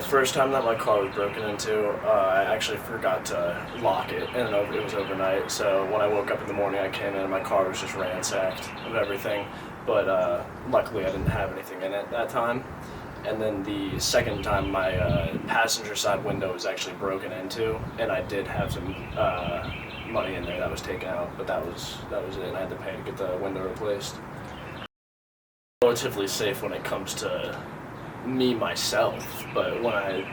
First time that my car was broken into, I actually forgot to lock it, and it was overnight. So when I woke up in the morning, I came in and my car was just ransacked of everything. But luckily, I didn't have anything in it that time. And then the second time, my passenger side window was actually broken into, and I did have some money in there that was taken out, but that was it. And I had to pay to get the window replaced. Relatively safe when it comes to me myself, but when I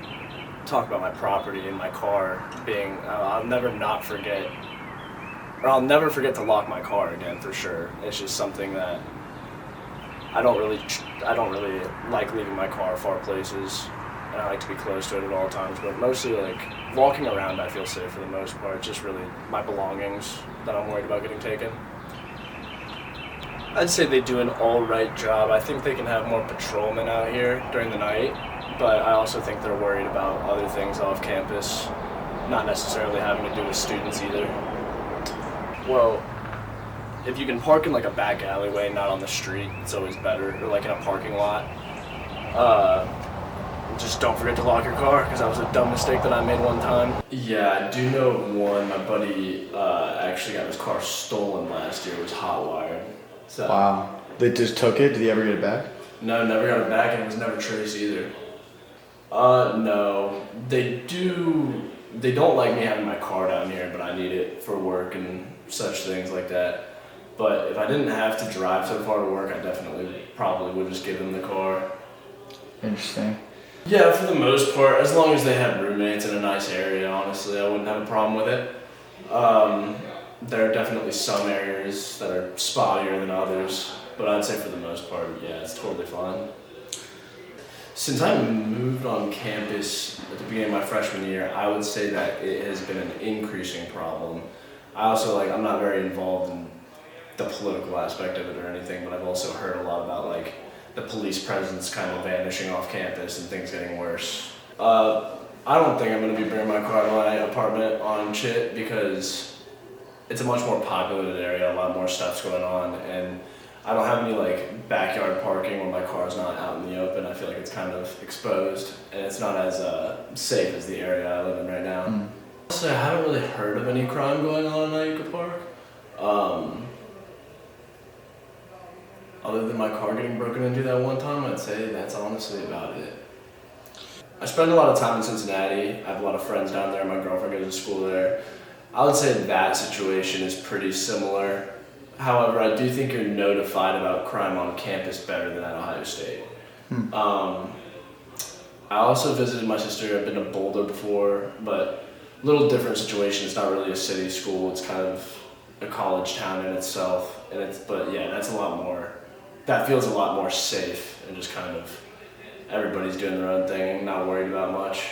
talk about my property and my car being, I'll never forget to lock my car again for sure. It's just something that I don't really like leaving my car far places, and I like to be close to it at all times. But mostly, like walking around, I feel safe for the most part. It's just really my belongings that I'm worried about getting taken. I'd say they do an all-right job. I think they can have more patrolmen out here during the night, but I also think they're worried about other things off campus, not necessarily having to do with students either. Well, if you can park in like a back alleyway, not on the street, it's always better, or like in a parking lot. Just don't forget to lock your car, because that was a dumb mistake that I made one time. Yeah, I do know one. My buddy actually got his car stolen last year. It was hot wired. So, wow. They just took it? Did he ever get it back? No, never got it back, and it was never traced either. No. They don't like me having my car down here, but I need it for work and such things like that. But if I didn't have to drive so far to work, I probably would just give them the car. Interesting. Yeah, for the most part, as long as they had roommates in a nice area, honestly, I wouldn't have a problem with it. There are definitely some areas that are spottier than others, but I'd say for the most part, yeah, it's totally fine. Since I moved on campus at the beginning of my freshman year, I would say that it has been an increasing problem. I'm not very involved in the political aspect of it or anything, but I've also heard a lot about like the police presence kind of vanishing off campus and things getting worse. I don't think I'm going to be bringing my car to my apartment on shit, because it's a much more populated area, a lot more stuff's going on, and I don't have any like backyard parking where my car's not out in the open. I feel like it's kind of exposed, and it's not as safe as the area I live in right now. So I haven't really heard of any crime going on in Iuka Park. Other than my car getting broken into that one time, I'd say that's honestly about it. I spend a lot of time in Cincinnati. I have a lot of friends down there. My girlfriend goes to school there. I would say that situation is pretty similar. However, I do think you're notified about crime on campus better than at Ohio State. I also visited my sister. I've been to Boulder before, but a little different situation. It's not really a city school. It's kind of a college town in itself. But yeah, that feels a lot more safe, and just kind of everybody's doing their own thing, not worried about much.